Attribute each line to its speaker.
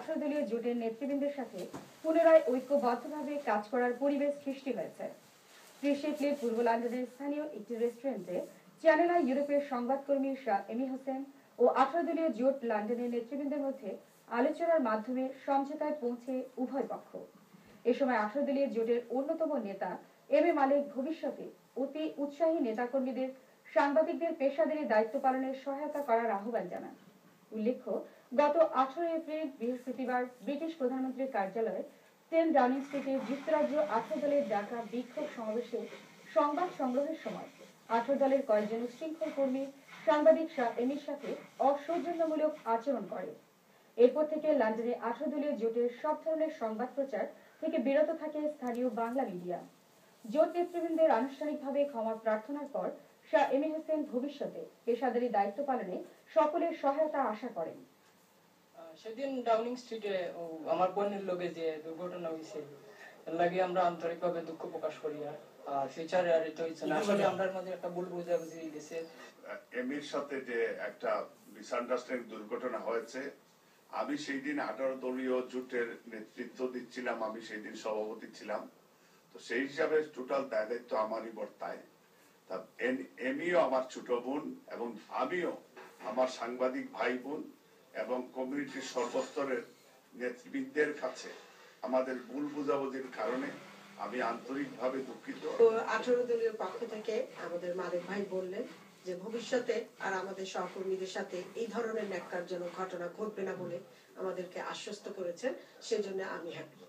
Speaker 1: 18 দলীয় জোটের নেতৃবৃন্দের সাথে পুনরায় ঐক্যবদ্ধভাবে কাজ করার পরিবেশ সৃষ্টি হয়েছে। ত্রিশেটলির পূর্ব লন্ডনের স্থানীয় একটি রেস্টুরেন্টে চ্যানেল আই ইউরোপের সংবাদকর্মী শাহ এমি হোসেন ও 18 দলীয় জোট লন্ডনের নেতৃবৃন্দের মধ্যে আলোচনার মাধ্যমে সমঝোতায় পৌঁছে উভয় পক্ষ। এ সময় 18 দলীয় জোটের অন্যতম নেতা এম এ মালিক ভবিষ্যতে অতি উৎসাহী নেতাকর্মীদের সাংবাদিকদের পেশাদারী দায়িত্ব পালনের সহায়তা করার আহ্বান জানান। উল্লেখ্য, গত 18 এপ্রিল বৃহস্পতিবার ব্রিটিশ প্রধানমন্ত্রীর কার্যালয়ে 10 ডাউনিং স্ট্রিটে যুক্তরাজ্য 18 দলের ডাকা বিক্ষোভ সমাবেশে সংবাদ সংগ্রহের সময় 18 দলের কয়েকজন উচ্ছৃঙ্খল কর্মী সাংবাদিক শাহ এমির সাথে অসৌজন্যমূলক আচরণ করে। এরপর থেকে লন্ডনে 18 দলীয় জোটের সব ধরনের সংবাদ প্রচার থেকে বিরত থাকে স্থানীয় বাংলা মিডিয়া। জোট নেতৃবৃন্দের আনুষ্ঠানিকভাবে ক্ষমা প্রার্থনার পর শাহ এমি হোসেন ভবিষ্যতে পেশাদারী দায়িত্ব পালনে সকলের সহায়তা আশা করেন।
Speaker 2: সেদিন ডাউনিং স্ট্রিটে আমার বোনের লোকে যে দুর্ঘটনা হয়েছে এর লাগে আমরা আন্তরিকভাবে দুঃখ প্রকাশ করি। আর ফিউচারে আর এটা হচ্ছে না, আসলে আমরার মধ্যে একটা ভুল বোঝাবুঝি গেছে।
Speaker 3: এমির সাথে যে একটা মিসআন্ডারস্ট্যান্ডিং দুর্ঘটনা হয়েছে, আমি সেই দিন 18 দলীয় জোটের নেতৃত্ব দিচ্ছিলাম, আমি সেই দিন সভাপতি ছিলাম, তো সেই হিসাবে টোটাল দায়িত্ব আমারই বর্তায়। তা এমিও আমার ছোট বোন এবং আমিও আমার সাংবাদিক ভাই বোন এবং কমিউনিটির সর্বস্তরের নেতৃবৃন্দের কাছে আমাদের ভুল বুঝাবুঝির কারণে আমি আন্তরিকভাবে দুঃখিত।
Speaker 4: 18 দলীয় পক্ষ থেকে আমাদের মালিক ভাই বললেন যে ভবিষ্যতে আর আমাদের সহকর্মীদের সাথে এই ধরনের ন্যাক্কারজনক ঘটনা ঘটবে না বলে আমাদেরকে আশ্বস্ত করেছেন, সেজন্য আমি হ্যাপি।